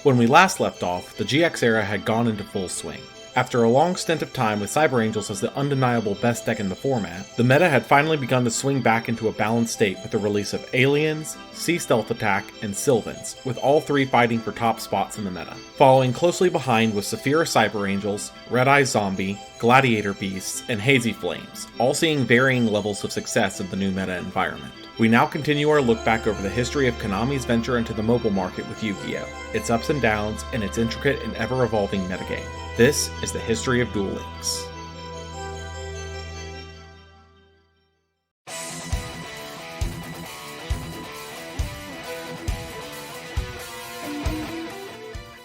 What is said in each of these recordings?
When we last left off, the GX era had gone into full swing. After a long stint of time with Cyber Angels as the undeniable best deck in the format, the meta had finally begun to swing back into a balanced state with the release of Aliens, Sea Stealth Attack, and Sylvans, with all three fighting for top spots in the meta. Following closely behind was Saphira Cyber Angels, Red Eye Zombie, Gladiator Beasts, and Hazy Flames, all seeing varying levels of success in the new meta environment. We now continue our look back over the history of Konami's venture into the mobile market with Yu-Gi-Oh!, its ups and downs, and its intricate and ever-evolving metagame. This is the history of Duel Links.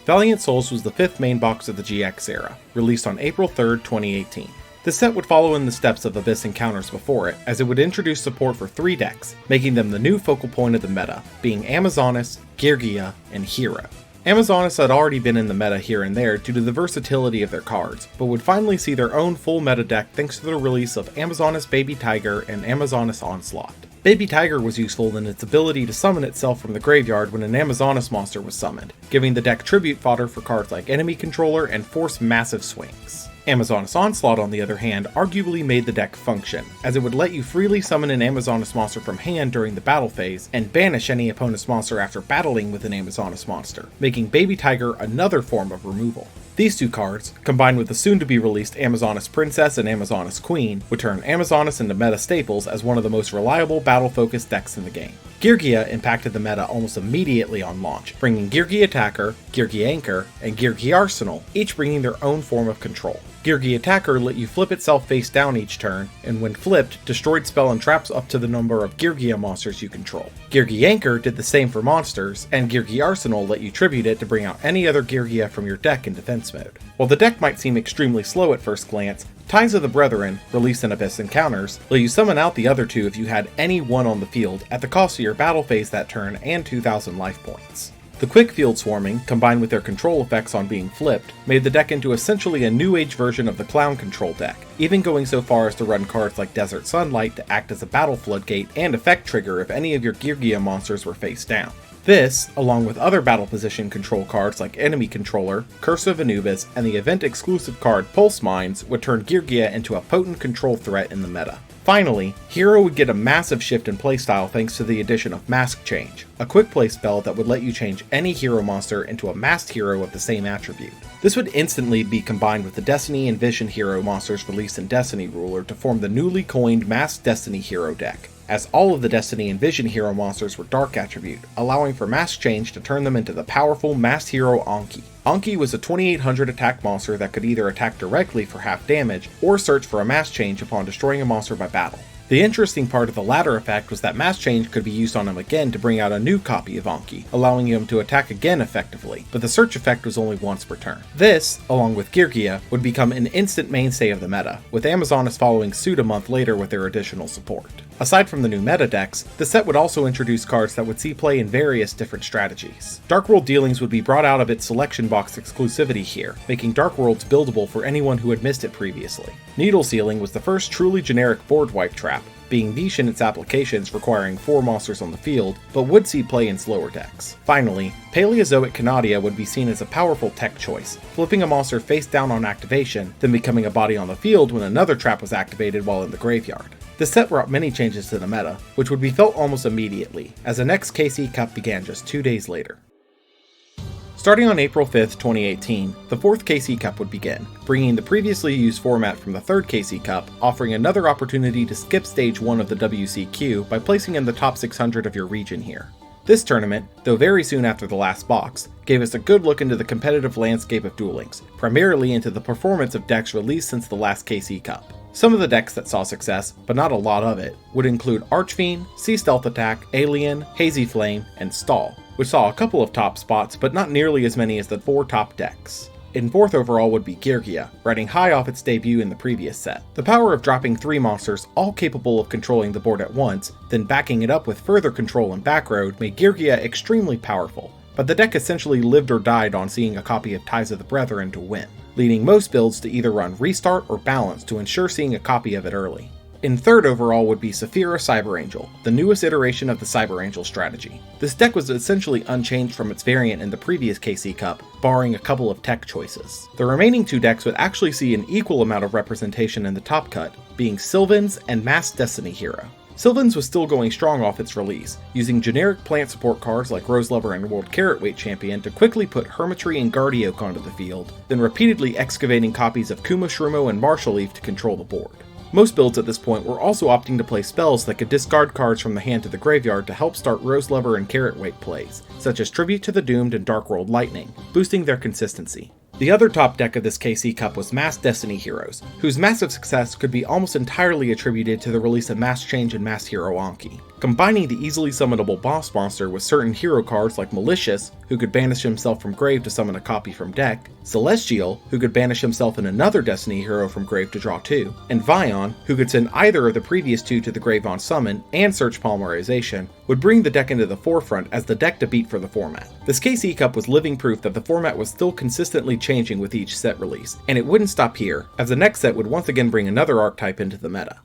Valiant Souls was the fifth main box of the GX era, released on April 3rd, 2018. The set would follow in the steps of Abyss Encounters before it, as it would introduce support for 3 decks, making them the new focal point of the meta, being Amazonas, Geargia, and Hero. Amazonas had already been in the meta here and there due to the versatility of their cards, but would finally see their own full meta deck thanks to the release of Amazonas Baby Tiger and Amazonas Onslaught. Baby Tiger was useful in its ability to summon itself from the graveyard when an Amazonas monster was summoned, giving the deck tribute fodder for cards like Enemy Controller and force massive swings. Amazonas Onslaught, on the other hand, arguably made the deck function, as it would let you freely summon an Amazonas monster from hand during the battle phase, and banish any opponent's monster after battling with an Amazonas monster, making Baby Tiger another form of removal. These two cards, combined with the soon-to-be-released Amazonas Princess and Amazonas Queen, would turn Amazonas into meta staples as one of the most reliable battle-focused decks in the game. Geargia impacted the meta almost immediately on launch, bringing Geargia Attacker, Geargia Anchor, and Geargia Arsenal, each bringing their own form of control. Geargia Attacker let you flip itself face down each turn, and when flipped, destroyed spell and traps up to the number of Geargia monsters you control. Geargia Anchor did the same for monsters, and Geargia Arsenal let you tribute it to bring out any other Geargia from your deck in defense mode. While the deck might seem extremely slow at first glance, Ties of the Brethren, released in Abyss Encounters, let you summon out the other two if you had any one on the field at the cost of your battle phase that turn and 2,000 life points. The quick field swarming, combined with their control effects on being flipped, made the deck into essentially a new age version of the clown control deck, even going so far as to run cards like Desert Sunlight to act as a battle floodgate and effect trigger if any of your Geargia monsters were face down. This, along with other battle position control cards like Enemy Controller, Curse of Anubis, and the event-exclusive card Pulse Mines, would turn Geargia into a potent control threat in the meta. Finally, Hero would get a massive shift in playstyle thanks to the addition of Mask Change, a quick play spell that would let you change any hero monster into a masked hero of the same attribute. This would instantly be combined with the Destiny and Vision hero monsters released in Destiny Ruler to form the newly coined Masked Destiny hero deck, as all of the Destiny and Vision hero monsters were Dark attribute, allowing for Mask Change to turn them into the powerful masked hero Anki. Anki was a 2800 attack monster that could either attack directly for half damage, or search for a Mask Change upon destroying a monster by battle. The interesting part of the latter effect was that Mask Change could be used on him again to bring out a new copy of Anki, allowing him to attack again effectively, but the search effect was only once per turn. This, along with Geargia, would become an instant mainstay of the meta, with Amazonas following suit a month later with their additional support. Aside from the new meta decks, the set would also introduce cards that would see play in various different strategies. Dark World Dealings would be brought out of its selection box exclusivity here, making Dark Worlds buildable for anyone who had missed it previously. Needle Sealing was the first truly generic board wipe trap, being niche in its applications requiring 4 monsters on the field, but would see play in slower decks. Finally, Paleozoic Canadia would be seen as a powerful tech choice, flipping a monster face down on activation, then becoming a body on the field when another trap was activated while in the graveyard. The set brought many changes to the meta, which would be felt almost immediately, as the next KC Cup began just 2 days later. Starting on April 5th, 2018, the 4th KC Cup would begin, bringing the previously used format from the 3rd KC Cup, offering another opportunity to skip Stage 1 of the WCQ by placing in the top 600 of your region here. This tournament, though very soon after the last box, gave us a good look into the competitive landscape of Duel Links, primarily into the performance of decks released since the last KC Cup. Some of the decks that saw success, but not a lot of it, would include Archfiend, Sea Stealth Attack, Alien, Hazy Flame, and Stall, which saw a couple of top spots, but not nearly as many as the 4 top decks. In 4th overall would be Geargia, riding high off its debut in the previous set. The power of dropping 3 monsters, all capable of controlling the board at once, then backing it up with further control and backroad, made Geargia extremely powerful, but the deck essentially lived or died on seeing a copy of Ties of the Brethren to win, leading most builds to either run Restart or Balance to ensure seeing a copy of it early. In third overall would be Saphira Cyber Angel, the newest iteration of the Cyber Angel strategy. This deck was essentially unchanged from its variant in the previous KC Cup, barring a couple of tech choices. The remaining two decks would actually see an equal amount of representation in the top cut, being Sylvan's and Masked Destiny Hero. Sylvan's was still going strong off its release, using generic plant support cards like Rose Lover and World Carrot Weight Champion to quickly put Hermitry and Guardioch onto the field, then repeatedly excavating copies of Kuma Shrumo and Marshall Leaf to control the board. Most builds at this point were also opting to play spells that could discard cards from the hand to the graveyard to help start Rose Lover and Carrot Weight plays, such as Tribute to the Doomed and Dark World Lightning, boosting their consistency. The other top deck of this KC Cup was Masked Destiny Heroes, whose massive success could be almost entirely attributed to the release of Mass Change and Mass Hero Anki. Combining the easily summonable boss monster with certain hero cards like Malicious, who could banish himself from grave to summon a copy from deck, Celestial, who could banish himself and another Destiny hero from grave to draw 2, and Vion, who could send either of the previous 2 to the grave on summon and search polymerization, would bring the deck into the forefront as the deck to beat for the format. This KC Cup was living proof that the format was still consistently changing with each set release, and it wouldn't stop here, as the next set would once again bring another archetype into the meta.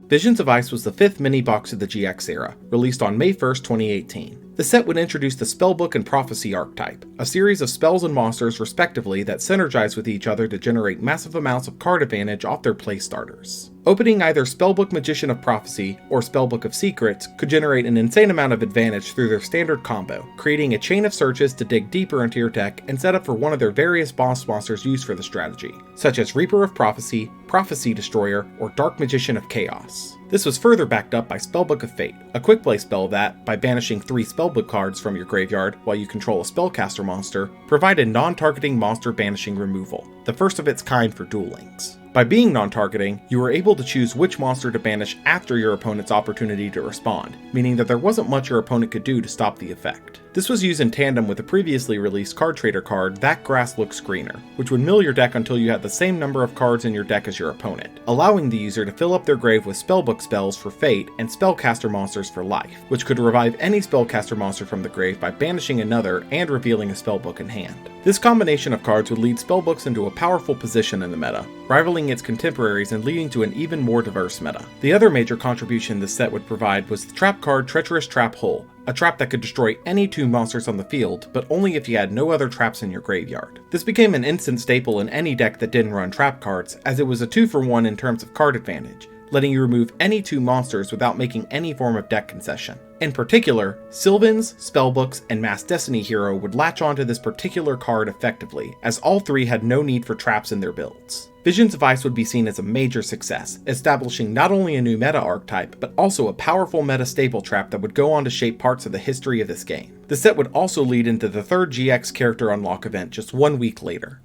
Visions of Ice was the 5th mini-box of the GX era, released on May 1st, 2018. The set would introduce the Spellbook and Prophecy archetype, a series of spells and monsters respectively that synergize with each other to generate massive amounts of card advantage off their play starters. Opening either Spellbook Magician of Prophecy or Spellbook of Secrets could generate an insane amount of advantage through their standard combo, creating a chain of searches to dig deeper into your deck and set up for one of their various boss monsters used for the strategy, such as Reaper of Prophecy, Prophecy Destroyer, or Dark Magician of Chaos. This was further backed up by Spellbook of Fate, a quick play spell that, by banishing 3 Spellbook cards from your graveyard while you control a spellcaster monster, provided non-targeting monster banishing removal, the first of its kind for Duel Links. By being non-targeting, you were able to choose which monster to banish after your opponent's opportunity to respond, meaning that there wasn't much your opponent could do to stop the effect. This was used in tandem with the previously released card trader card, That Grass Looks Greener, which would mill your deck until you had the same number of cards in your deck as your opponent, allowing the user to fill up their grave with Spellbook spells for Fate and Spellcaster monsters for life, which could revive any Spellcaster monster from the grave by banishing another and revealing a Spellbook in hand. This combination of cards would lead Spellbooks into a powerful position in the meta, rivaling its contemporaries and leading to an even more diverse meta. The other major contribution this set would provide was the trap card Treacherous Trap Hole, a trap that could destroy any 2 monsters on the field, but only if you had no other traps in your graveyard. This became an instant staple in any deck that didn't run trap cards, as it was a 2-for-1 in terms of card advantage, letting you remove any 2 monsters without making any form of deck concession. In particular, Sylvan's, Spellbooks, and Masked Destiny Hero would latch onto this particular card effectively, as all 3 had no need for traps in their builds. Visions of Ice would be seen as a major success, establishing not only a new meta archetype, but also a powerful meta staple trap that would go on to shape parts of the history of this game. The set would also lead into the 3rd GX character unlock event just 1 week later.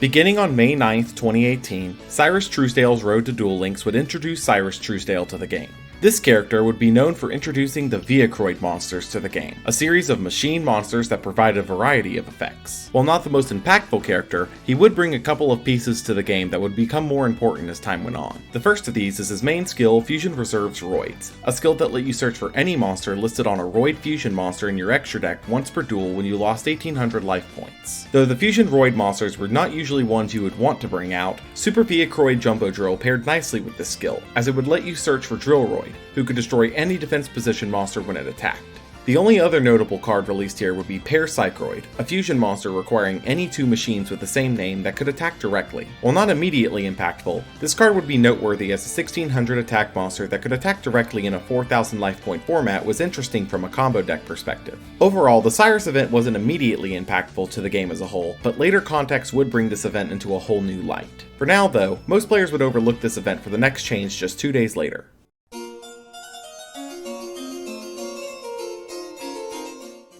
Beginning on May 9th, 2018, Syrus Truesdale's Road to Duel Links would introduce Syrus Truesdale to the game. This character would be known for introducing the Viacroid monsters to the game, a series of machine monsters that provide a variety of effects. While not the most impactful character, he would bring a couple of pieces to the game that would become more important as time went on. The first of these is his main skill, Fusion Reserves Roids, a skill that let you search for any monster listed on a Roid Fusion monster in your extra deck once per duel when you lost 1800 life points. Though the Fusion Roid monsters were not usually ones you would want to bring out, Super Viacroid Jumbo Drill paired nicely with this skill, as it would let you search for Drill Roid, who could destroy any defense position monster when it attacked. The only other notable card released here would be Parapsychroid, a fusion monster requiring any 2 machines with the same name that could attack directly. While not immediately impactful, this card would be noteworthy as a 1600 attack monster that could attack directly in a 4000 life point format was interesting from a combo deck perspective. Overall, the Syrus event wasn't immediately impactful to the game as a whole, but later context would bring this event into a whole new light. For now though, most players would overlook this event for the next change just 2 days later.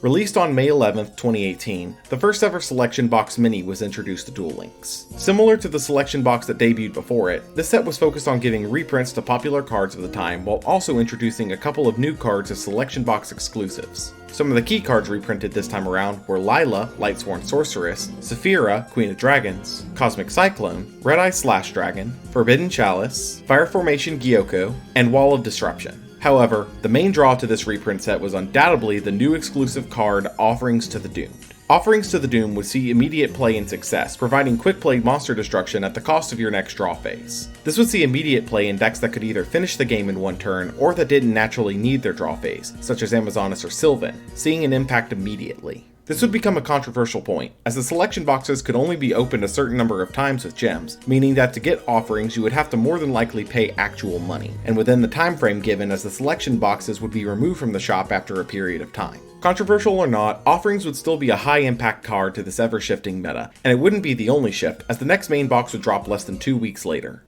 Released on May 11th, 2018, the first ever Selection Box Mini was introduced to Duel Links. Similar to the Selection Box that debuted before it, this set was focused on giving reprints to popular cards of the time while also introducing a couple of new cards as Selection Box exclusives. Some of the key cards reprinted this time around were Lila, Lightsworn Sorceress, Saphira, Queen of Dragons, Cosmic Cyclone, Red Eye Slash Dragon, Forbidden Chalice, Fire Formation Gyoko, and Wall of Disruption. However, the main draw to this reprint set was undoubtedly the new exclusive card Offerings to the Doomed. Offerings to the Doom would see immediate play and success, providing quick play monster destruction at the cost of your next draw phase. This would see immediate play in decks that could either finish the game in one turn, or that didn't naturally need their draw phase, such as Amazonas or Sylvan, seeing an impact immediately. This would become a controversial point, as the selection boxes could only be opened a certain number of times with gems, meaning that to get offerings you would have to more than likely pay actual money, and within the time frame given, as the selection boxes would be removed from the shop after a period of time. Controversial or not, Offerings would still be a high impact card to this ever-shifting meta, and it wouldn't be the only shift, as the next main box would drop less than 2 weeks later.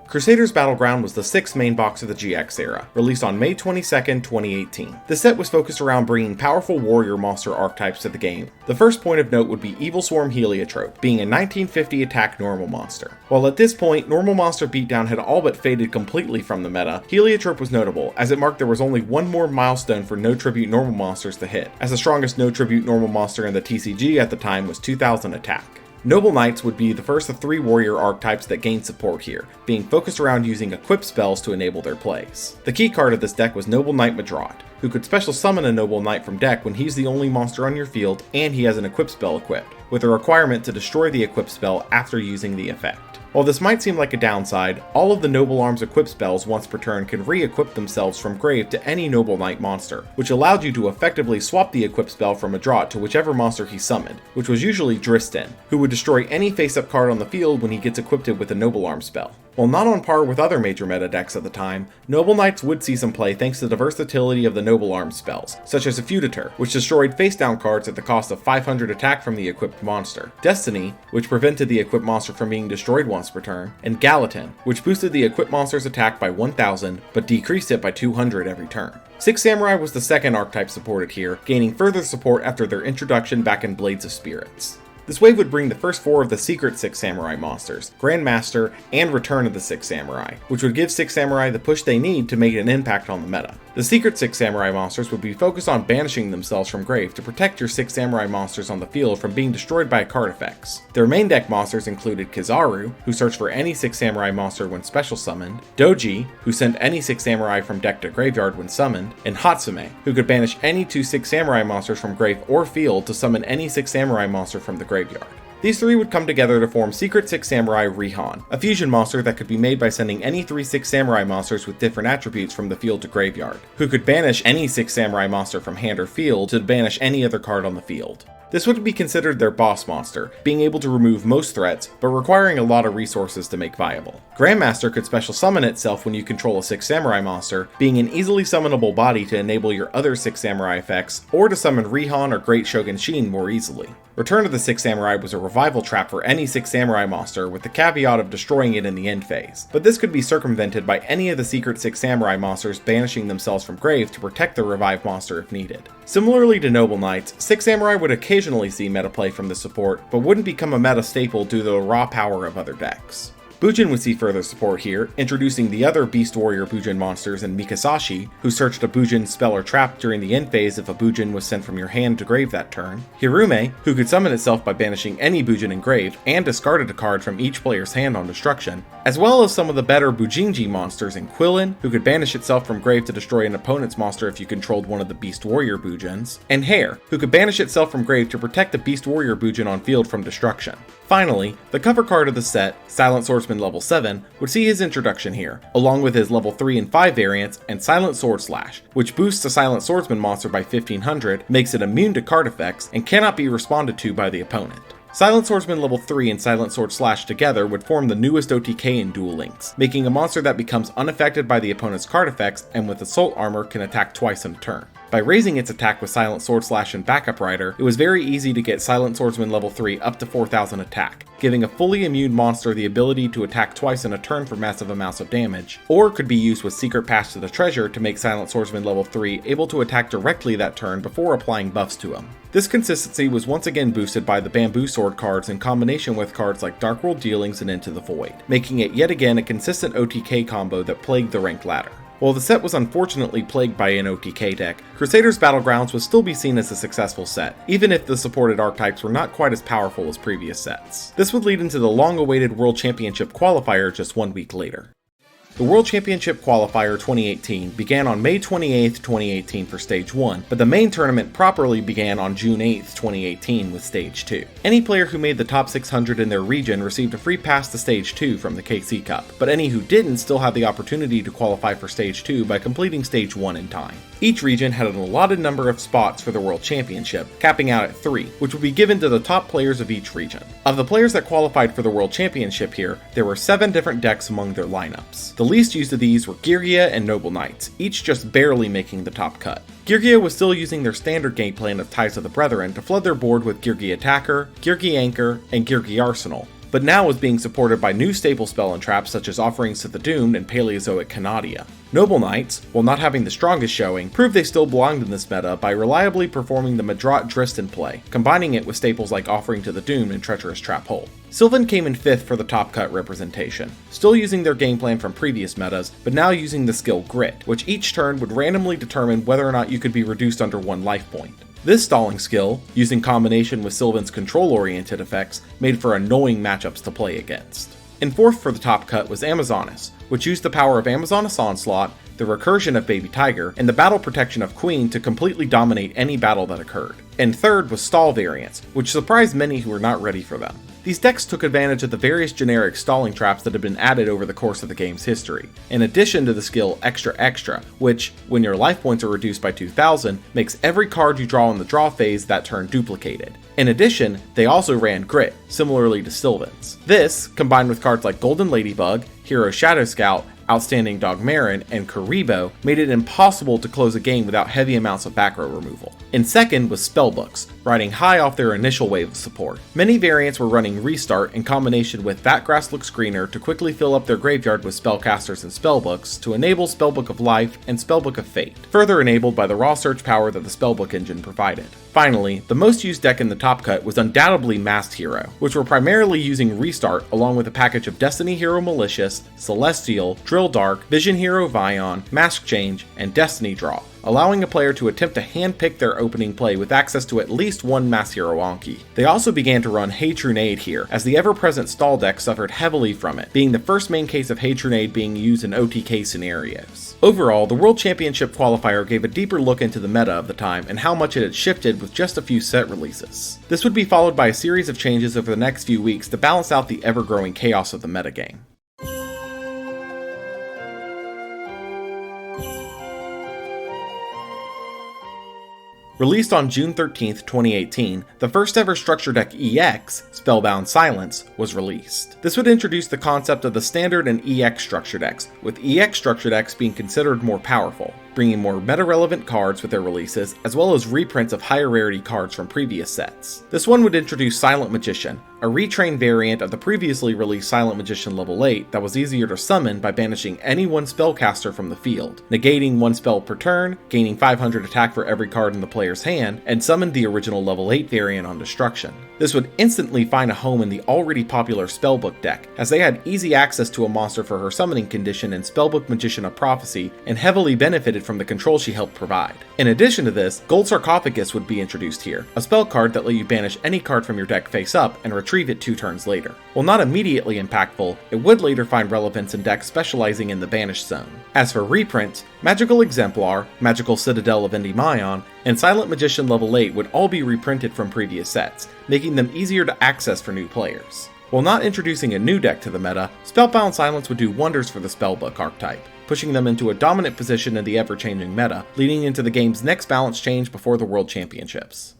Crusaders Battleground was the 6th main box of the GX era, released on May 22nd, 2018. The set was focused around bringing powerful warrior monster archetypes to the game. The first point of note would be Evil Swarm Heliotrope, being a 1950 attack normal monster. While at this point, normal monster beatdown had all but faded completely from the meta, Heliotrope was notable, as it marked there was only one more milestone for no tribute normal monsters to hit, as the strongest no tribute normal monster in the TCG at the time was 2000 attack. Noble Knights would be the first of 3 warrior archetypes that gained support here, being focused around using equip spells to enable their plays. The key card of this deck was Noble Knight Madrad, who could special summon a Noble Knight from deck when he's the only monster on your field and he has an equip spell equipped, with a requirement to destroy the equip spell after using the effect. While this might seem like a downside, all of the Noble Arms equip spells once per turn can re-equip themselves from grave to any Noble Knight monster, which allowed you to effectively swap the equip spell from Madrad to whichever monster he summoned, which was usually Dristan, who would destroy any face-up card on the field when he gets equipped with a Noble Arms spell. While not on par with other major meta decks at the time, Noble Knights would see some play thanks to the versatility of the Noble Arms spells, such as Feudatour, which destroyed face-down cards at the cost of 500 attack from the equipped monster, Destiny, which prevented the equipped monster from being destroyed once per turn, and Gallatin, which boosted the equipped monster's attack by 1000, but decreased it by 200 every turn. Six Samurai was the second archetype supported here, gaining further support after their introduction back in Blades of Spirits. This wave would bring the first 4 of the secret Six Samurai monsters, Grandmaster, and Return of the Six Samurai, which would give Six Samurai the push they need to make an impact on the meta. The secret Six Samurai monsters would be focused on banishing themselves from grave to protect your Six Samurai monsters on the field from being destroyed by card effects. Their main deck monsters included Kizaru, who searched for any Six Samurai monster when special summoned, Doji, who sent any Six Samurai from deck to graveyard when summoned, and Hatsume, who could banish any 2 Six Samurai monsters from grave or field to summon any Six Samurai monster from the graveyard. These 3 would come together to form Secret Six Samurai Rihan, a fusion monster that could be made by sending any 3 Six Samurai monsters with different attributes from the field to graveyard, who could banish any Six Samurai monster from hand or field to banish any other card on the field. This would be considered their boss monster, being able to remove most threats, but requiring a lot of resources to make viable. Grandmaster could special summon itself when you control a Six Samurai monster, being an easily summonable body to enable your other Six Samurai effects, or to summon Rihan or Great Shogun Shin more easily. Return of the Six Samurai was a revival trap for any Six Samurai monster, with the caveat of destroying it in the end phase, but this could be circumvented by any of the secret Six Samurai monsters banishing themselves from grave to protect the revived monster if needed. Similarly to Noble Knights, Six Samurai would occasionally see meta play from this support, but wouldn't become a meta staple due to the raw power of other decks. Bujin would see further support here, introducing the other Beast Warrior Bujin monsters in Mikasashi, who searched a Bujin spell or trap during the end phase if a Bujin was sent from your hand to grave that turn, Hirume, who could summon itself by banishing any Bujin in grave and discarded a card from each player's hand on destruction, as well as some of the better Bujinji monsters in Quillin, who could banish itself from grave to destroy an opponent's monster if you controlled one of the Beast Warrior Bujins, and Hare, who could banish itself from grave to protect the Beast Warrior Bujin on field from destruction. Finally, the cover card of the set, Silent Swordsman level 7, would see his introduction here, along with his level 3 and 5 variants and Silent Sword Slash, which boosts a Silent Swordsman monster by 1500, makes it immune to card effects, and cannot be responded to by the opponent. Silent Swordsman level 3 and Silent Sword Slash together would form the newest OTK in Duel Links, making a monster that becomes unaffected by the opponent's card effects and with Assault Armor can attack twice in a turn. By raising its attack with Silent Sword Slash and Backup Rider, it was very easy to get Silent Swordsman level 3 up to 4000 attack, giving a fully immune monster the ability to attack twice in a turn for massive amounts of damage, or could be used with Secret Pass to the Treasure to make Silent Swordsman level 3 able to attack directly that turn before applying buffs to him. This consistency was once again boosted by the Bamboo Sword cards in combination with cards like Dark World Dealings and Into the Void, making it yet again a consistent OTK combo that plagued the ranked ladder. While the set was unfortunately plagued by an OTK deck, Crusaders Battlegrounds would still be seen as a successful set, even if the supported archetypes were not quite as powerful as previous sets. This would lead into the long-awaited World Championship Qualifier just 1 week later. The World Championship Qualifier 2018 began on May 28, 2018 for Stage 1, but the main tournament properly began on June 8, 2018 with Stage 2. Any player who made the top 600 in their region received a free pass to Stage 2 from the KC Cup, but any who didn't still had the opportunity to qualify for Stage 2 by completing Stage 1 in time. Each region had an allotted number of spots for the World Championship, capping out at 3, which would be given to the top players of each region. Of the players that qualified for the World Championship here, there were 7 different decks among their lineups. The least used of these were Girgia and Noble Knights, each just barely making the top cut. Girgia was still using their standard game plan of Ties of the Brethren to flood their board with Girgi Attacker, Girgi Anchor, and Girgi Arsenal, but now was being supported by new staple spell and traps such as Offerings to the Doomed and Paleozoic Canadia. Noble Knights, while not having the strongest showing, proved they still belonged in this meta by reliably performing the Madrat Dristan play, combining it with staples like Offering to the Doomed and Treacherous Trap Hole. Sylvan came in 5th for the top cut representation, still using their game plan from previous metas, but now using the skill Grit, which each turn would randomly determine whether or not you could be reduced under 1 life point. This stalling skill, used in combination with Sylvan's control-oriented effects, made for annoying matchups to play against. In 4th for the top cut was Amazonas, which used the power of Amazonas Onslaught, the recursion of Baby Tiger, and the battle protection of Queen to completely dominate any battle that occurred. And 3rd was Stall variants, which surprised many who were not ready for them. These decks took advantage of the various generic stalling traps that had been added over the course of the game's history, in addition to the skill Extra Extra, which, when your life points are reduced by 2,000, makes every card you draw in the draw phase that turn duplicated. In addition, they also ran Grit, similarly to Sylvan's. This, combined with cards like Golden Ladybug, Hero Shadow Scout, Outstanding Dogmarin, and Karibo, made it impossible to close a game without heavy amounts of back row removal. In 2nd was Spellbooks, riding high off their initial wave of support. Many variants were running Restart in combination with That Grass Looks Greener to quickly fill up their graveyard with spellcasters and spellbooks to enable Spellbook of Life and Spellbook of Fate, further enabled by the raw search power that the Spellbook engine provided. Finally, the most used deck in the top cut was undoubtedly Masked Hero, which were primarily using Restart along with a package of Destiny Hero Malicious, Celestial, Drill Dark, Vision Hero Vion, Mask Change, and Destiny Draw, allowing a player to attempt to handpick their opening play with access to at least one Masked Hero Anki. They also began to run Hey Trunade here, as the ever-present stall deck suffered heavily from it, being the first main case of Hey Trunade being used in OTK scenarios. Overall, the World Championship Qualifier gave a deeper look into the meta of the time and how much it had shifted with just a few set releases. This would be followed by a series of changes over the next few weeks to balance out the ever-growing chaos of the metagame. Released on June 13, 2018, the first ever structure deck EX, Spellbound Silence, was released. This would introduce the concept of the standard and EX structure decks, with EX structure decks being considered more powerful, bringing more meta-relevant cards with their releases, as well as reprints of higher rarity cards from previous sets. This one would introduce Silent Magician, a retrained variant of the previously released Silent Magician level 8 that was easier to summon by banishing any one spellcaster from the field, negating one spell per turn, gaining 500 attack for every card in the player's hand, and summoned the original level 8 variant on destruction. This would instantly find a home in the already popular Spellbook deck, as they had easy access to a monster for her summoning condition in Spellbook Magician of Prophecy, and heavily benefited from the control she helped provide. In addition to this, Gold Sarcophagus would be introduced here, a spell card that let you banish any card from your deck face up and retrieve it 2 turns later. While not immediately impactful, it would later find relevance in decks specializing in the banished zone. As for reprints, Magical Exemplar, Magical Citadel of Endymion, and Silent Magician level 8 would all be reprinted from previous sets, making them easier to access for new players. While not introducing a new deck to the meta, Spellbound Silence would do wonders for the Spellbook archetype, pushing them into a dominant position in the ever-changing meta, leading into the game's next balance change before the World Championships.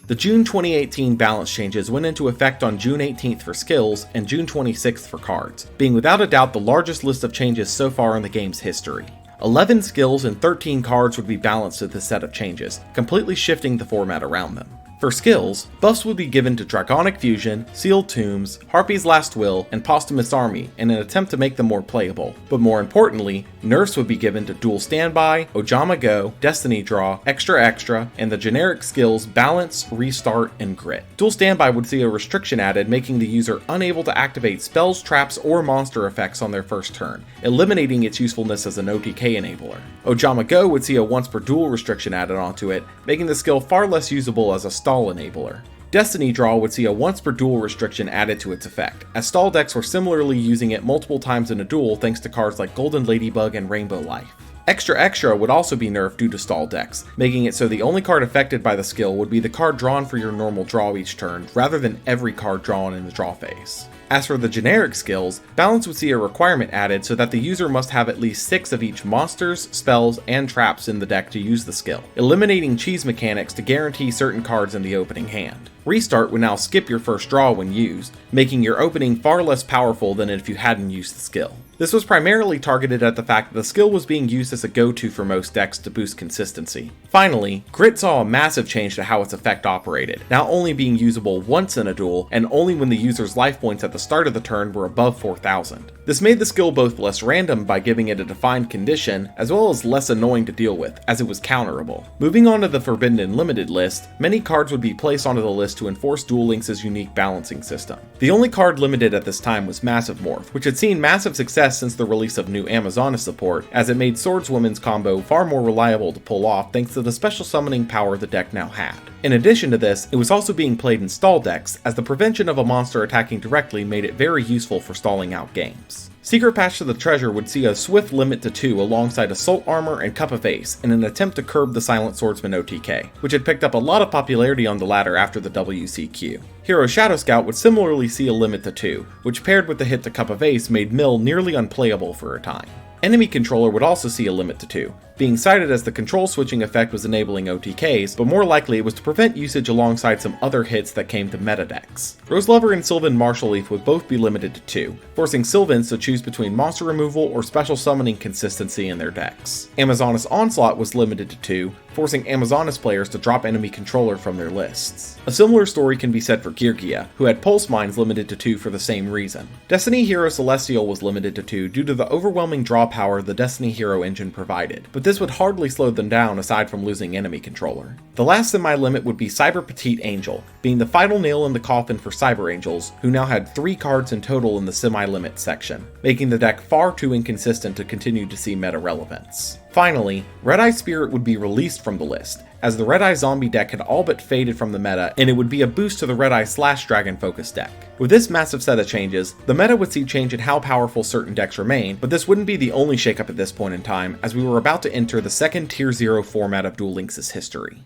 The June 2018 balance changes went into effect on June 18th for skills and June 26th for cards, being without a doubt the largest list of changes so far in the game's history. 11 skills and 13 cards would be balanced with this set of changes, completely shifting the format around them. For skills, buffs would be given to Dragonic Fusion, Sealed Tombs, Harpy's Last Will, and Posthumous Army in an attempt to make them more playable. But more importantly, nerfs would be given to Dual Standby, Ojama Go, Destiny Draw, Extra Extra, and the generic skills Balance, Restart, and Grit. Dual Standby would see a restriction added, making the user unable to activate spells, traps, or monster effects on their first turn, eliminating its usefulness as an OTK enabler. Ojama Go would see a once per duel restriction added onto it, making the skill far less usable as a stall enabler. Destiny Draw would see a once per duel restriction added to its effect, as stall decks were similarly using it multiple times in a duel thanks to cards like Golden Ladybug and Rainbow Life. Extra Extra would also be nerfed due to stall decks, making it so the only card affected by the skill would be the card drawn for your normal draw each turn, rather than every card drawn in the draw phase. As for the generic skills, Balance would see a requirement added so that the user must have at least 6 of each monsters, spells, and traps in the deck to use the skill, eliminating cheese mechanics to guarantee certain cards in the opening hand. Restart would now skip your first draw when used, making your opening far less powerful than if you hadn't used the skill. This was primarily targeted at the fact that the skill was being used as a go-to for most decks to boost consistency. Finally, Grit saw a massive change to how its effect operated, now only being usable once in a duel, and only when the user's life points at the start of the turn were above 4,000. This made the skill both less random by giving it a defined condition, as well as less annoying to deal with, as it was counterable. Moving on to the Forbidden and Limited list, many cards would be placed onto the list to enforce Duel Links' unique balancing system. The only card limited at this time was Massive Morph, which had seen massive success since the release of new Amazonas support, as it made Swordswoman's combo far more reliable to pull off thanks to the special summoning power the deck now had. In addition to this, it was also being played in stall decks, as the prevention of a monster attacking directly made it very useful for stalling out games. Secret Patch to the Treasure would see a swift limit to 2 alongside Assault Armor and Cup of Ace in an attempt to curb the Silent Swordsman OTK, which had picked up a lot of popularity on the latter after the WCQ. Hero Shadow Scout would similarly see a limit to 2, which paired with the hit to Cup of Ace made Mill nearly unplayable for a time. Enemy Controller would also see a limit to 2, being cited as the control switching effect was enabling OTKs, but more likely it was to prevent usage alongside some other hits that came to meta decks. Roselover and Sylvan Martial Leaf would both be limited to 2, forcing Sylvans to choose between monster removal or special summoning consistency in their decks. Amazonas Onslaught was limited to 2, forcing Amazonas players to drop Enemy Controller from their lists. A similar story can be said for Geargia, who had Pulse Mines limited to 2 for the same reason. Destiny Hero Celestial was limited to 2 due to the overwhelming draw power the Destiny Hero engine provided, but this would hardly slow them down aside from losing Enemy Controller. The last semi-limit would be Cyber Petite Angel, being the final nail in the coffin for Cyber Angels, who now had 3 cards in total in the semi-limit section, making the deck far too inconsistent to continue to see meta relevance. Finally, Red Eye Spirit would be released from the list, as the Red Eye Zombie deck had all but faded from the meta, and it would be a boost to the Red Eye / Dragon focus deck. With this massive set of changes, the meta would see change in how powerful certain decks remain, but this wouldn't be the only shakeup at this point in time, as we were about to enter the second Tier 0 format of Duel Links' history.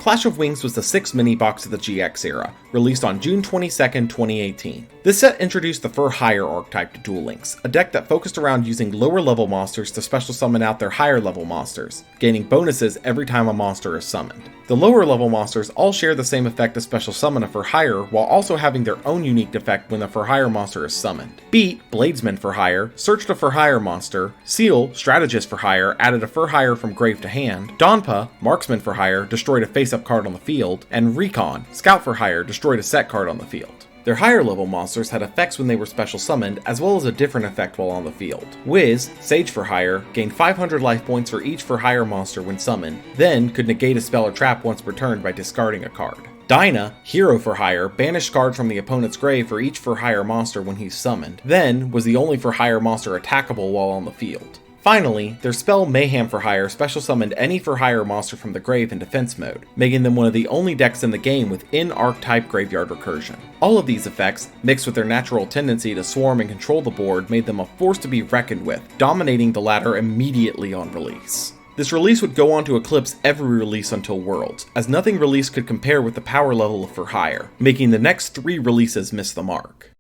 Clash of Wings was the 6th mini-box of the GX era, released on June 22, 2018. This set introduced the Fur Hire archetype to Duel Links, a deck that focused around using lower level monsters to special summon out their higher level monsters, gaining bonuses every time a monster is summoned. The lower level monsters all share the same effect to special summon a Fur Hire, while also having their own unique effect when the Fur Hire monster is summoned. Beat, Bladesman for Hire, searched a Fur Hire monster. Seal, Strategist for Hire, added a Fur Hire from grave to hand. Donpa, Marksman for Hire, destroyed a face-up card on the field. And Recon, Scout for Hire, destroyed a set card on the field. Their higher level monsters had effects when they were special summoned, as well as a different effect while on the field. Wiz, Sage for Hire, gained 500 life points for each for Hire monster when summoned, then could negate a spell or trap once per turn by discarding a card. Dinah, Hero for Hire, banished cards from the opponent's grave for each for Hire monster when he's summoned, then was the only for Hire monster attackable while on the field. Finally, their spell Mayhem for Hire special summoned any for Hire monster from the grave in defense mode, making them one of the only decks in the game with in-archetype graveyard recursion. All of these effects, mixed with their natural tendency to swarm and control the board, made them a force to be reckoned with, dominating the latter immediately on release. This release would go on to eclipse every release until Worlds, as nothing released could compare with the power level for Hire, making the next 3 releases miss the mark.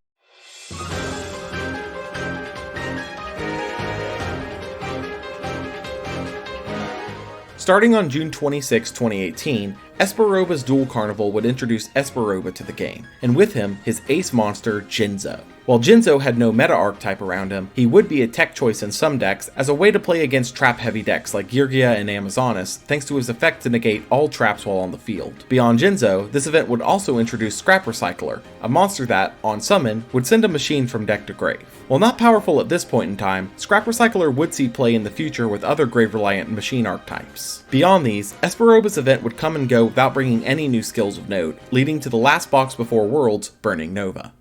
Starting on June 26, 2018, Espa Roba's Duel Carnival would introduce Espa Roba to the game, and with him, his ace monster, Jinzo. While Jinzo had no meta archetype around him, he would be a tech choice in some decks as a way to play against trap-heavy decks like Geargia and Amazonas, thanks to his effect to negate all traps while on the field. Beyond Jinzo, this event would also introduce Scrap Recycler, a monster that, on summon, would send a machine from deck to grave. While not powerful at this point in time, Scrap Recycler would see play in the future with other grave-reliant machine archetypes. Beyond these, Roba's event would come and go without bringing any new skills of note, leading to the last box before Worlds, Burning Nova.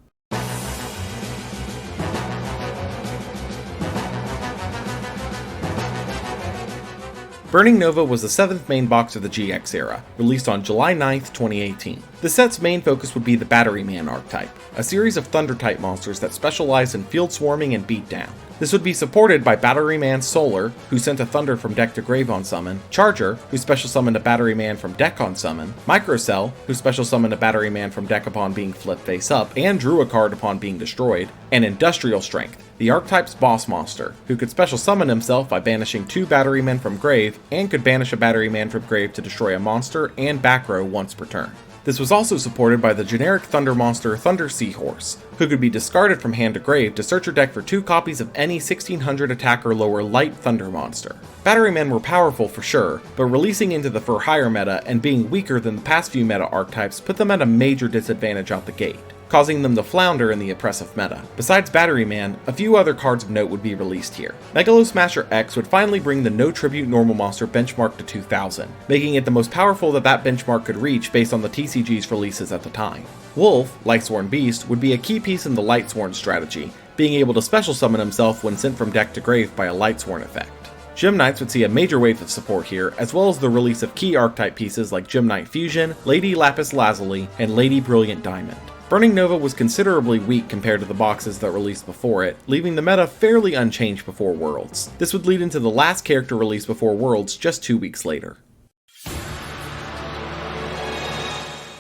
Burning Nova was the 7th main box of the GX era, released on July 9th, 2018. The set's main focus would be the Batteryman archetype, a series of Thunder-type monsters that specialize in field swarming and beatdown. This would be supported by Batteryman Solar, who sent a Thunder from deck to grave on summon, Charger, who special summoned a Batteryman from deck on summon, Microcell, who special summoned a Batteryman from deck upon being flipped face up and drew a card upon being destroyed, and Industrial Strength, the archetype's boss monster, who could special summon himself by banishing 2 Batterymen from grave, and could banish a Batteryman from grave to destroy a monster and back row once per turn. This was also supported by the generic Thunder monster Thunder Seahorse, who could be discarded from hand to grave to search your deck for 2 copies of any 1600 attack or lower light Thunder monster. Batterymen were powerful for sure, but releasing into the for hire meta and being weaker than the past few meta archetypes put them at a major disadvantage out the gate, causing them to flounder in the oppressive meta. Besides Batteryman, a few other cards of note would be released here. Megalo Smasher X would finally bring the no tribute normal monster benchmark to 2000, making it the most powerful that benchmark could reach based on the TCG's releases at the time. Wolf, Lightsworn Beast, would be a key piece in the Lightsworn strategy, being able to special summon himself when sent from deck to grave by a Lightsworn effect. Gem Knights would see a major wave of support here, as well as the release of key archetype pieces like Gem Knight Fusion, Lady Lapis Lazuli, and Lady Brilliant Diamond. Burning Nova was considerably weak compared to the boxes that released before it, leaving the meta fairly unchanged before Worlds. This would lead into the last character released before Worlds just 2 weeks later.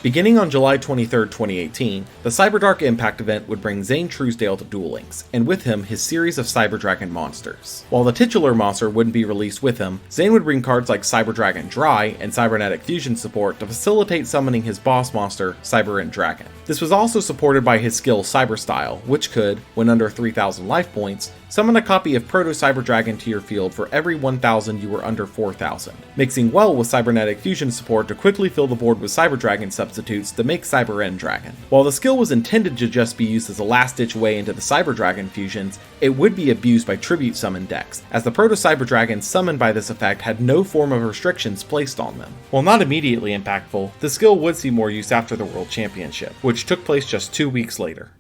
Beginning on July 23, 2018, the Cyberdark Impact event would bring Zane Truesdale to Duel Links, and with him his series of Cyberdragon monsters. While the titular monster wouldn't be released with him, Zane would bring cards like Cyberdragon Dry and Cybernetic Fusion support to facilitate summoning his boss monster, Cyber Dragon. This was also supported by his skill Cyberstyle, which could, when under 3000 life points, summon a copy of Proto Cyberdragon to your field for every 1000 you were under 4000, mixing well with Cybernetic Fusion support to quickly fill the board with Cyberdragon substitutes to make Cyber Dragon. While the skill was intended to just be used as a last-ditch way into the Cyberdragon fusions, it would be abused by tribute summon decks, as the Proto Cyberdragons summoned by this effect had no form of restrictions placed on them. While not immediately impactful, the skill would see more use after the World Championship, which took place just 2 weeks later.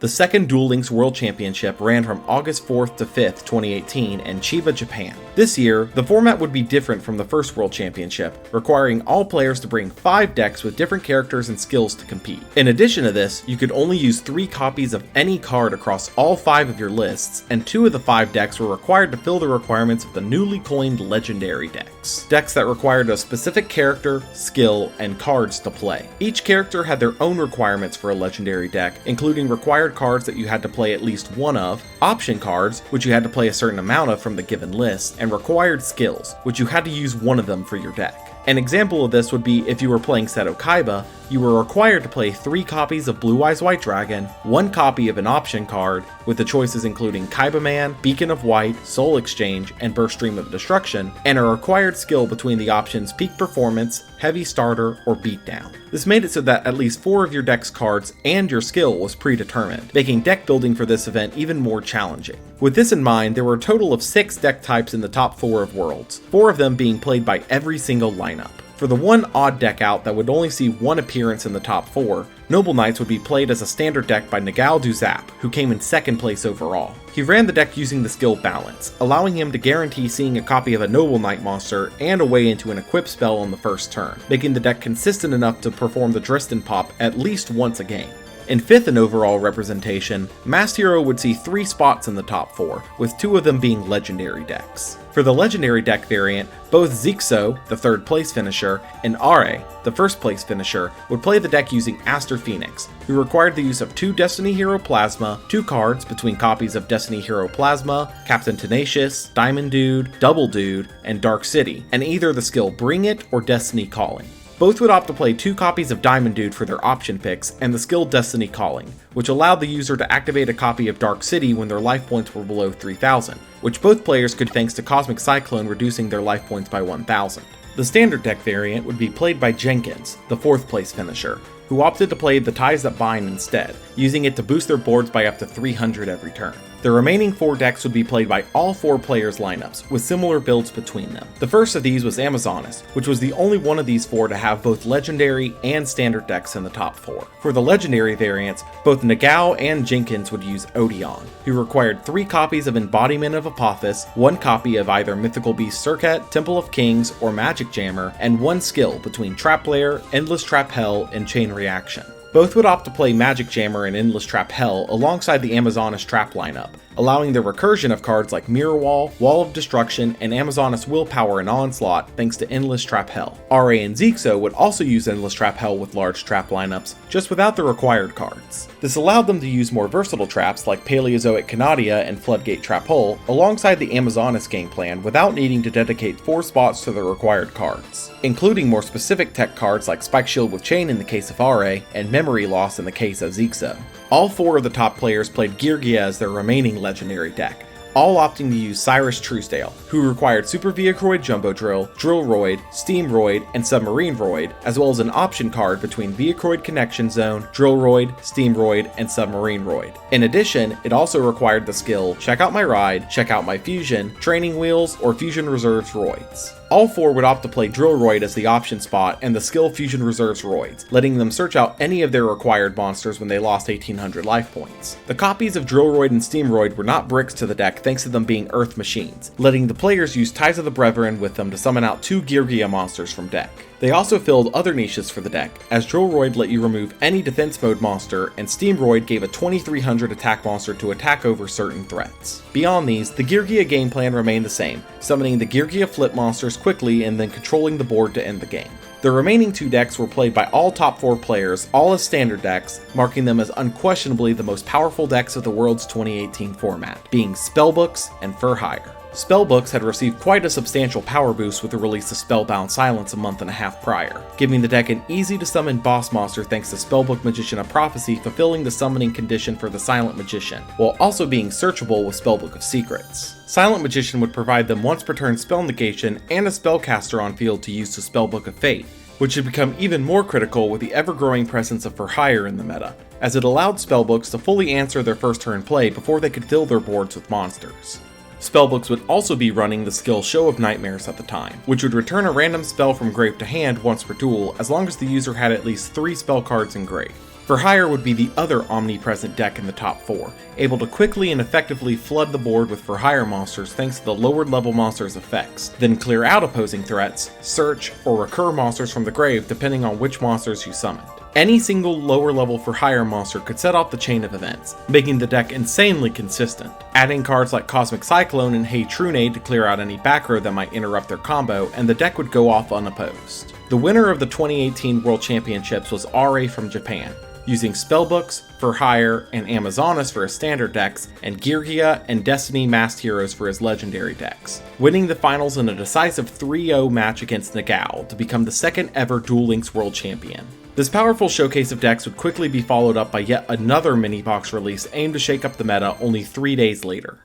The second Duel Links World Championship ran from August 4th to 5th, 2018 in Chiba, Japan. This year, the format would be different from the first World Championship, requiring all players to bring 5 decks with different characters and skills to compete. In addition to this, you could only use 3 copies of any card across all 5 of your lists, and 2 of the 5 decks were required to fill the requirements of the newly coined Legendary decks. Decks that required a specific character, skill, and cards to play. Each character had their own requirements for a Legendary deck, including required cards that you had to play at least one of, option cards, which you had to play a certain amount of from the given list, and required skills, which you had to use one of them for your deck. An example of this would be if you were playing Seto Kaiba, you were required to play 3 copies of Blue Eyes White Dragon, 1 copy of an option card, with the choices including Kaiba Man, Beacon of White, Soul Exchange, and Burst Stream of Destruction, and a required skill between the options Peak Performance, Heavy Starter, or Beatdown. This made it so that at least 4 of your deck's cards and your skill was predetermined, making deck building for this event even more challenging. With this in mind, there were a total of 6 deck types in the top 4 of Worlds, 4 of them being played by every single lineup. For the one odd deck out that would only see 1 appearance in the top 4, Noble Knights would be played as a standard deck by Nagao Duzap, who came in 2nd place overall. He ran the deck using the skill Balance, allowing him to guarantee seeing a copy of a Noble Knight monster and a way into an equip spell on the first turn, making the deck consistent enough to perform the Dristan pop at least once a game. In 5th in overall representation, Masked Hero would see 3 spots in the top 4, with 2 of them being Legendary decks. For the Legendary deck variant, both Zixo, the 3rd place finisher, and Are, the 1st place finisher, would play the deck using Aster Phoenix, who required the use of 2 Destiny Hero Plasma, 2 cards between copies of Destiny Hero Plasma, Captain Tenacious, Diamond Dude, Double Dude, and Dark City, and either the skill Bring It or Destiny Calling. Both would opt to play 2 copies of Diamond Dude for their option picks, and the skill Destiny Calling, which allowed the user to activate a copy of Dark City when their life points were below 3,000, which both players could thanks to Cosmic Cyclone reducing their life points by 1,000. The standard deck variant would be played by Jenkins, the 4th place finisher, who opted to play the Ties That Bind instead, using it to boost their boards by up to 300 every turn. The remaining 4 decks would be played by all 4 players' lineups, with similar builds between them. The first of these was Amazonas, which was the only one of these 4 to have both legendary and standard decks in the top 4. For the legendary variants, both Nagao and Jenkins would use Odeon, who required 3 copies of Embodiment of Apophis, 1 copy of either Mythical Beast Circuit, Temple of Kings, or Magic Jammer, and 1 skill between Trap Lair, Endless Trap Hell, and Chain Reaction. Both would opt to play Magic Jammer and Endless Trap Hell alongside the Amazonas Trap lineup, allowing the recursion of cards like Mirror Wall, Wall of Destruction, and Amazonas Willpower and Onslaught thanks to Endless Trap Hell. RA and Zixo would also use Endless Trap Hell with large trap lineups, just without the required cards. This allowed them to use more versatile traps like Paleozoic Canadia and Floodgate Trap Hole alongside the Amazonas game plan without needing to dedicate 4 spots to the required cards, including more specific tech cards like Spike Shield with Chain in the case of RA and Memory Loss in the case of Zixo. All 4 of the top players played Geargia as their remaining legendary deck, all opting to use Syrus Truesdale, who required Super Viacroid Jumbo Drill, Drillroid, Steamroid, and Submarine Roid, as well as an option card between Viacroid Connection Zone, Drillroid, Steamroid, and Submarine Roid. In addition, it also required the skill Check Out My Ride, Check Out My Fusion, Training Wheels, or Fusion Reserves Roids. All 4 would opt to play Drillroid as the option spot and the skill Fusion Reserves Roids, letting them search out any of their required monsters when they lost 1800 life points. The copies of Drillroid and Steamroid were not bricks to the deck thanks to them being Earth machines, letting the players use Ties of the Brethren with them to summon out 2 Geargia monsters from deck. They also filled other niches for the deck, as Drillroid let you remove any defense mode monster, and Steamroid gave a 2300 attack monster to attack over certain threats. Beyond these, the Geargia game plan remained the same, summoning the Geargia flip monsters quickly and then controlling the board to end the game. The remaining 2 decks were played by all top 4 players, all as standard decks, marking them as unquestionably the most powerful decks of the World's 2018 format, being Spellbooks and For Hire. Spellbooks had received quite a substantial power boost with the release of Spellbound Silence a month and a half prior, giving the deck an easy-to-summon boss monster thanks to Spellbook Magician of Prophecy fulfilling the summoning condition for the Silent Magician, while also being searchable with Spellbook of Secrets. Silent Magician would provide them once per turn spell negation and a spellcaster on field to use to Spellbook of Fate, which had become even more critical with the ever-growing presence of For Hire in the meta, as it allowed spellbooks to fully answer their first turn play before they could fill their boards with monsters. Spellbooks would also be running the skill Show of Nightmares at the time, which would return a random spell from grave to hand once per duel as long as the user had at least 3 spell cards in grave. For Hire would be the other omnipresent deck in the top 4, able to quickly and effectively flood the board with For Hire monsters thanks to the lowered level monsters' effects, then clear out opposing threats, search, or recur monsters from the grave depending on which monsters you summoned. Any single lower level For Hire monster could set off the chain of events, making the deck insanely consistent. Adding cards like Cosmic Cyclone and Hey Trunade to clear out any back row that might interrupt their combo, and the deck would go off unopposed. The winner of the 2018 World Championships was RA from Japan, using Spellbooks, For Hire, and Amazonas for his standard decks, and Geargia and Destiny Masked Heroes for his legendary decks, winning the finals in a decisive 3-0 match against Nagao to become the second ever Duel Links World Champion. This powerful showcase of decks would quickly be followed up by yet another mini-box release aimed to shake up the meta only 3 days later.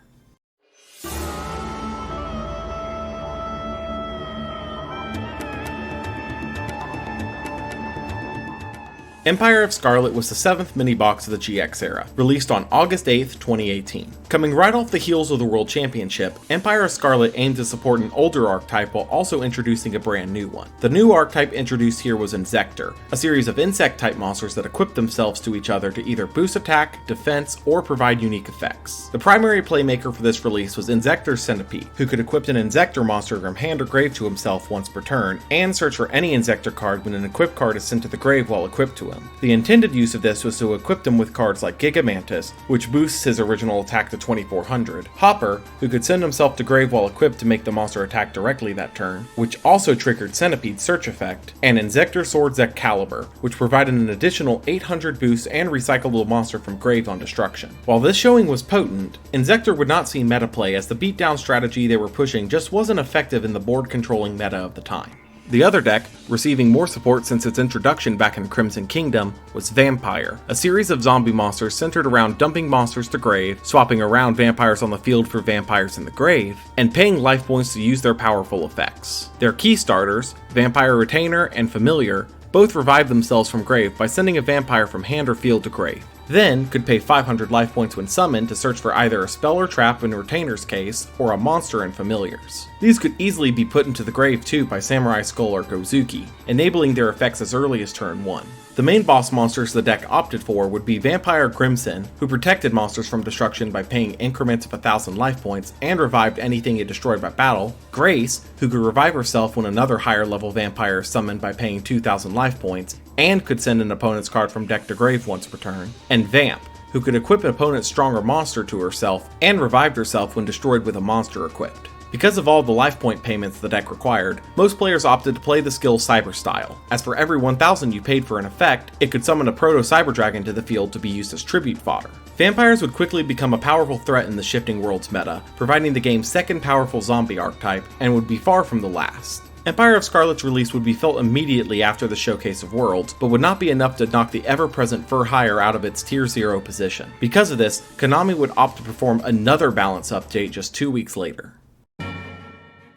Empire of Scarlet was the 7th mini-box of the GX era, released on August 8th, 2018. Coming right off the heels of the World Championship, Empire of Scarlet aimed to support an older archetype while also introducing a brand new one. The new archetype introduced here was Insector, a series of insect-type monsters that equip themselves to each other to either boost attack, defense, or provide unique effects. The primary playmaker for this release was Insector's Centipede, who could equip an Insector monster from hand or grave to himself once per turn, and search for any Insector card when an equipped card is sent to the grave while equipped to him. The intended use of this was to equip him with cards like Gigamantis, which boosts his original attack to 2400, Hopper, who could send himself to grave while equipped to make the monster attack directly that turn, which also triggered Centipede's search effect, and Insector Swords Excalibur, which provided an additional 800 boost and recyclable monster from grave on destruction. While this showing was potent, Insector would not see meta play as the beatdown strategy they were pushing just wasn't effective in the board controlling meta of the time. The other deck, receiving more support since its introduction back in Crimson Kingdom, was Vampire, a series of zombie monsters centered around dumping monsters to grave, swapping around vampires on the field for vampires in the grave, and paying life points to use their powerful effects. Their key starters, Vampire Retainer and Familiar, both revive themselves from grave by sending a vampire from hand or field to grave. Then could pay 500 life points when summoned to search for either a spell or trap in Retainer's case, or a monster in Familiar's. These could easily be put into the grave too by Samurai Skull or Gozuki, enabling their effects as early as turn 1. The main boss monsters the deck opted for would be Vampire Grimson, who protected monsters from destruction by paying increments of 1000 life points and revived anything it destroyed by battle, Grace, who could revive herself when another higher level vampire is summoned by paying 2000 life points, and could send an opponent's card from deck to grave once per turn, and Vamp, who could equip an opponent's stronger monster to herself and revived herself when destroyed with a monster equipped. Because of all the life point payments the deck required, most players opted to play the skill Cyber Style, as for every 1000 you paid for an effect, it could summon a Proto-Cyber Dragon to the field to be used as tribute fodder. Vampires would quickly become a powerful threat in the Shifting Worlds meta, providing the game's second powerful zombie archetype, and would be far from the last. Empire of Scarlet's release would be felt immediately after the Showcase of Worlds, but would not be enough to knock the ever-present Fur Hire out of its Tier 0 position. Because of this, Konami would opt to perform another balance update just 2 weeks later.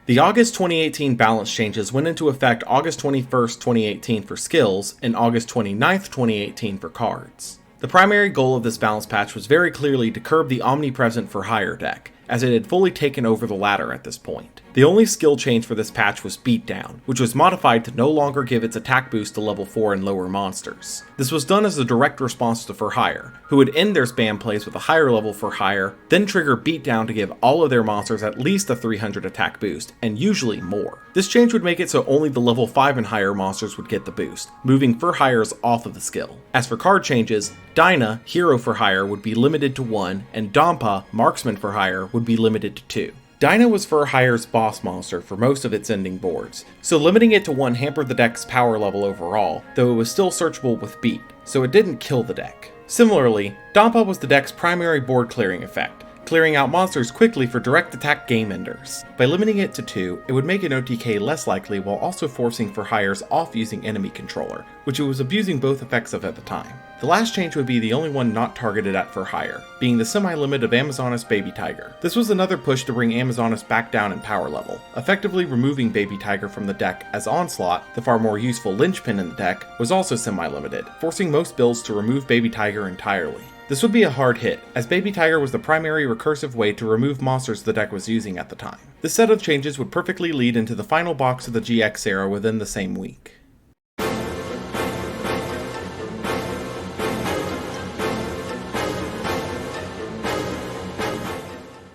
The August 2018 balance changes went into effect August 21st, 2018 for skills, and August 29th, 2018 for cards. The primary goal of this balance patch was very clearly to curb the omnipresent Fur Hire deck, as it had fully taken over the latter at this point. The only skill change for this patch was Beatdown, which was modified to no longer give its attack boost to level 4 and lower monsters. This was done as a direct response to Fur Hire, who would end their spam plays with a higher level Fur Hire, then trigger Beatdown to give all of their monsters at least a 300 attack boost, and usually more. This change would make it so only the level 5 and higher monsters would get the boost, moving Fur Hires off of the skill. As for card changes, Dinah, Hero Fur Hire, would be limited to 1, and Dompa, Marksman Fur Hire, would be limited to 2. Dinah was Fur Hire's boss monster for most of its ending boards, so limiting it to 1 hampered the deck's power level overall, though it was still searchable with Beat, so it didn't kill the deck. Similarly, Dompa was the deck's primary board clearing effect, clearing out monsters quickly for direct attack game enders. By limiting it to 2, it would make an OTK less likely while also forcing Fur Hires off using enemy controller, which it was abusing both effects of at the time. The last change would be the only one not targeted at Fur Hire, being the semi-limit of Amazoness Baby Tiger. This was another push to bring Amazoness back down in power level, effectively removing Baby Tiger from the deck, as Onslaught, the far more useful linchpin in the deck, was also semi-limited, forcing most builds to remove Baby Tiger entirely. This would be a hard hit, as Baby Tiger was the primary recursive way to remove monsters the deck was using at the time. This set of changes would perfectly lead into the final box of the GX era within the same week.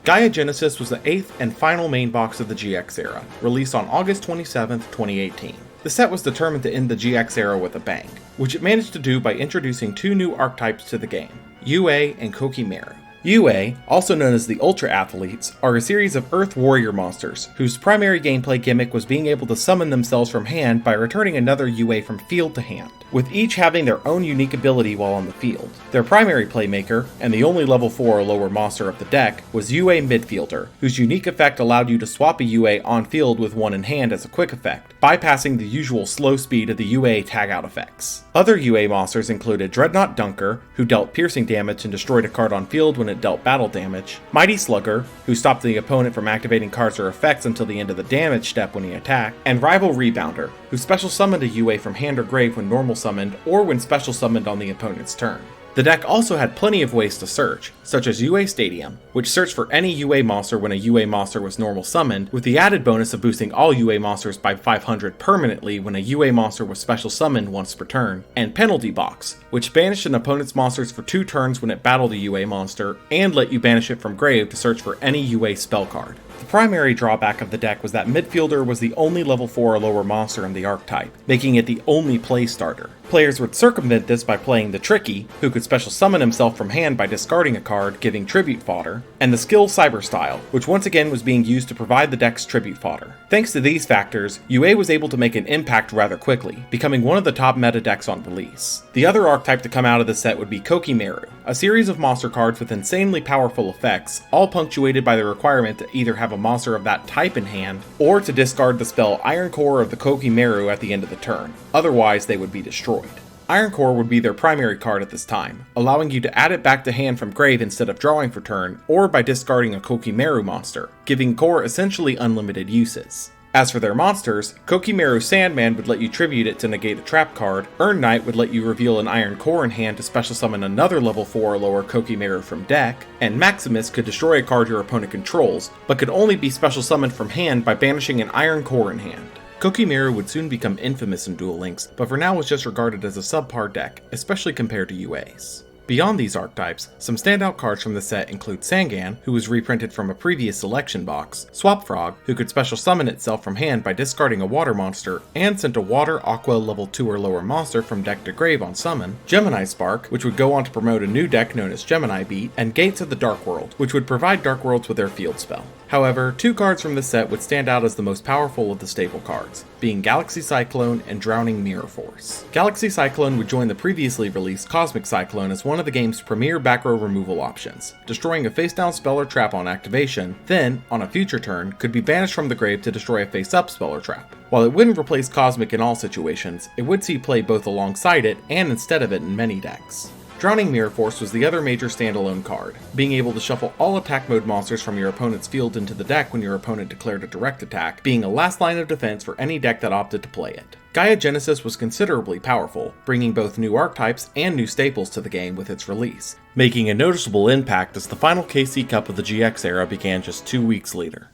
Gaia Genesis was the 8th and final main box of the GX era, released on August 27, 2018. The set was determined to end the GX era with a bang, which it managed to do by introducing 2 new archetypes to the game, UA and Kokimeru. UA, also known as the Ultra Athletes, are a series of Earth Warrior monsters, whose primary gameplay gimmick was being able to summon themselves from hand by returning another UA from field to hand, with each having their own unique ability while on the field. Their primary playmaker, and the only level 4 or lower monster of the deck, was UA Midfielder, whose unique effect allowed you to swap a UA on field with one in hand as a quick effect, bypassing the usual slow speed of the UA tag-out effects. Other UA monsters included Dreadnought Dunker, who dealt piercing damage and destroyed a card on field when it dealt battle damage, Mighty Slugger, who stopped the opponent from activating cards or effects until the end of the damage step when he attacked, and Rival Rebounder, who special summoned a UA from hand or grave when normal summoned or when special summoned on the opponent's turn. The deck also had plenty of ways to search, such as UA Stadium, which searched for any UA monster when a UA monster was normal summoned, with the added bonus of boosting all UA monsters by 500 permanently when a UA monster was special summoned once per turn, and Penalty Box, which banished an opponent's monsters for 2 turns when it battled a UA monster, and let you banish it from grave to search for any UA spell card. The primary drawback of the deck was that Midfielder was the only level 4 or lower monster in the archetype, making it the only play starter. Players would circumvent this by playing the Tricky, who could special summon himself from hand by discarding a card, giving tribute fodder, and the skill Cyber Style, which once again was being used to provide the deck's tribute fodder. Thanks to these factors, UA was able to make an impact rather quickly, becoming one of the top meta decks on release. The other archetype to come out of the set would be Kokimeru, a series of monster cards with insanely powerful effects, all punctuated by the requirement to either have a monster of that type in hand, or to discard the spell Iron Core of the Kokimeru at the end of the turn, otherwise they would be destroyed. Iron Core would be their primary card at this time, allowing you to add it back to hand from grave instead of drawing for turn, or by discarding a Kokimeru monster, giving Core essentially unlimited uses. As for their monsters, Kokimeru Sandman would let you tribute it to negate a trap card, Earn Knight would let you reveal an Iron Core in hand to special summon another level 4 or lower Kokimeru from deck, and Maximus could destroy a card your opponent controls, but could only be special summoned from hand by banishing an Iron Core in hand. Kokimeru would soon become infamous in Duel Links, but for now was just regarded as a subpar deck, especially compared to UAs. Beyond these archetypes, some standout cards from the set include Sangan, who was reprinted from a previous selection box, Swap Frog, who could special summon itself from hand by discarding a water monster, and sent a water aqua level 2 or lower monster from deck to grave on summon, Gemini Spark, which would go on to promote a new deck known as Gemini Beat, and Gates of the Dark World, which would provide Dark Worlds with their field spell. However, two cards from the set would stand out as the most powerful of the staple cards, being Galaxy Cyclone and Drowning Mirror Force. Galaxy Cyclone would join the previously released Cosmic Cyclone as one of the game's premier back row removal options, destroying a face-down spell or trap on activation, then, on a future turn, could be banished from the grave to destroy a face-up spell or trap. While it wouldn't replace Cosmic in all situations, it would see play both alongside it and instead of it in many decks. Drowning Mirror Force was the other major standalone card, being able to shuffle all attack mode monsters from your opponent's field into the deck when your opponent declared a direct attack, being a last line of defense for any deck that opted to play it. Gaia Genesis was considerably powerful, bringing both new archetypes and new staples to the game with its release, making a noticeable impact as the final KC Cup of the GX era began just 2 weeks later.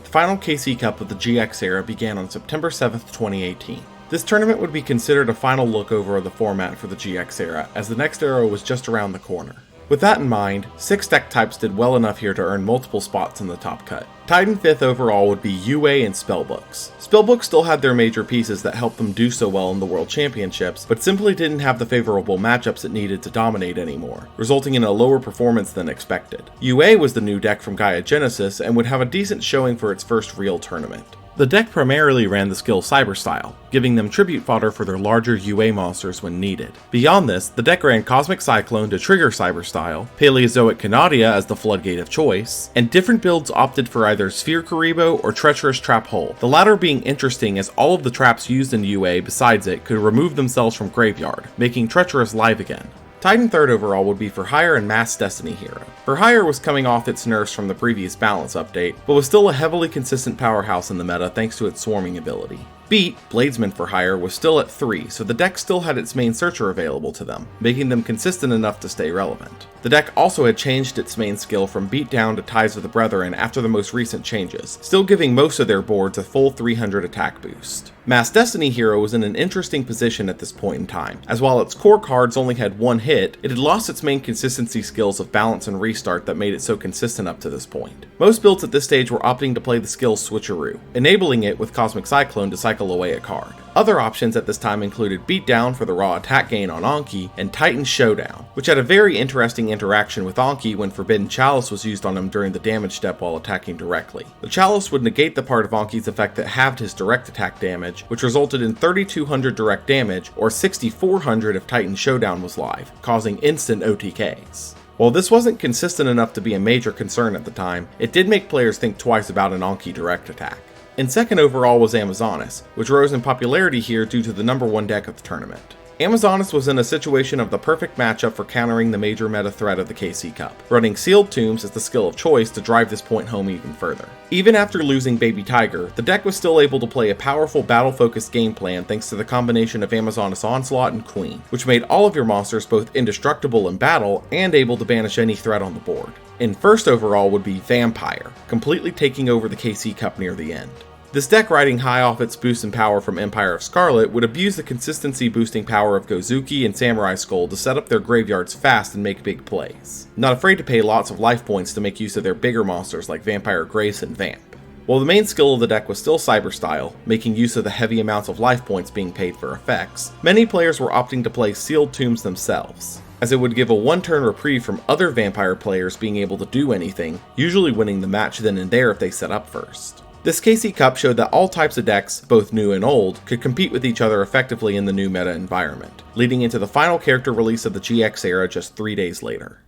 The final KC Cup of the GX era began on September 7th, 2018. This tournament would be considered a final look over of the format for the GX era, as the next era was just around the corner. With that in mind, 6 deck types did well enough here to earn multiple spots in the top cut. Tied in 5th overall would be UA and Spellbooks. Spellbooks still had their major pieces that helped them do so well in the World Championships, but simply didn't have the favorable matchups it needed to dominate anymore, resulting in a lower performance than expected. UA was the new deck from Gaia Genesis and would have a decent showing for its first real tournament. The deck primarily ran the skill Cyberstyle, giving them tribute fodder for their larger UA monsters when needed. Beyond this, the deck ran Cosmic Cyclone to trigger Cyberstyle, Paleozoic Canadia as the floodgate of choice, and different builds opted for either Sphere Karibo or Treacherous Trap Hole, the latter being interesting as all of the traps used in UA besides it could remove themselves from Graveyard, making Treacherous live again. Tied in 3rd overall would be For Hire and Mass Destiny Hero. For Hire was coming off its nerfs from the previous balance update, but was still a heavily consistent powerhouse in the meta thanks to its swarming ability. Beat, Bladesman For Hire, was still at 3, so the deck still had its main searcher available to them, making them consistent enough to stay relevant. The deck also had changed its main skill from Beat Down to Ties of the Brethren after the most recent changes, still giving most of their boards a full 300 attack boost. Mass Destiny Hero was in an interesting position at this point in time, as while its core cards only had one hit, it had lost its main consistency skills of Balance and Restart that made it so consistent up to this point. Most builds at this stage were opting to play the skill Switcheroo, enabling it with Cosmic Cyclone to cycle away a card. Other options at this time included Beatdown for the raw attack gain on Anki, and Titan Showdown, which had a very interesting interaction with Anki when Forbidden Chalice was used on him during the damage step while attacking directly. The Chalice would negate the part of Anki's effect that halved his direct attack damage, which resulted in 3200 direct damage, or 6400 if Titan Showdown was live, causing instant OTKs. While this wasn't consistent enough to be a major concern at the time, it did make players think twice about an Anki direct attack. In 2nd overall was Amazonas, which rose in popularity here due to the number 1 deck of the tournament. Amazonas was in a situation of the perfect matchup for countering the major meta threat of the KC Cup, running Sealed Tombs as the skill of choice to drive this point home even further. Even after losing Baby Tiger, the deck was still able to play a powerful battle-focused game plan thanks to the combination of Amazonas Onslaught and Queen, which made all of your monsters both indestructible in battle and able to banish any threat on the board. In 1st overall would be Vampire, completely taking over the KC Cup near the end. This deck, riding high off its boost in power from Empire of Scarlet, would abuse the consistency boosting power of Gozuki and Samurai Skull to set up their graveyards fast and make big plays, not afraid to pay lots of life points to make use of their bigger monsters like Vampire Grace and Vamp. While the main skill of the deck was still Cyberstyle, making use of the heavy amounts of life points being paid for effects, many players were opting to play Sealed Tombs themselves, as it would give a one-turn reprieve from other Vampire players being able to do anything, usually winning the match then and there if they set up first. This KC Cup showed that all types of decks, both new and old, could compete with each other effectively in the new meta environment, leading into the final character release of the GX era just 3 days later.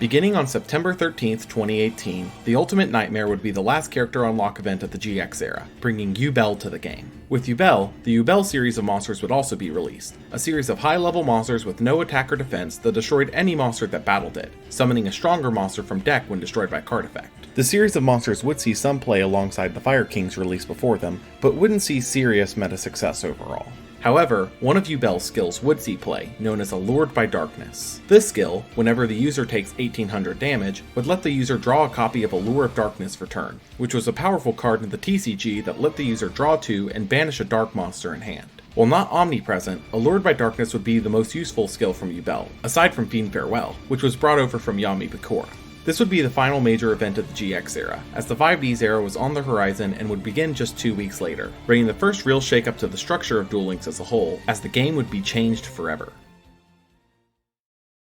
Beginning on September 13th, 2018, the Ultimate Nightmare would be the last character unlock event of the GX era, bringing Yubel to the game. With Yubel, the Yubel series of monsters would also be released, a series of high-level monsters with no attack or defense that destroyed any monster that battled it, summoning a stronger monster from deck when destroyed by card effect. The series of monsters would see some play alongside the Fire Kings released before them, but wouldn't see serious meta success overall. However, one of Yubel's skills would see play, known as Allured by Darkness. This skill, whenever the user takes 1800 damage, would let the user draw a copy of Allure of Darkness for turn, which was a powerful card in the TCG that let the user draw 2 and banish a dark monster in hand. While not omnipresent, Allured by Darkness would be the most useful skill from Yubel, aside from Fiend Farewell, which was brought over from Yami Bakura. This would be the final major event of the GX era, as the 5Ds era was on the horizon and would begin just 2 weeks later, bringing the first real shakeup to the structure of Duel Links as a whole, as the game would be changed forever.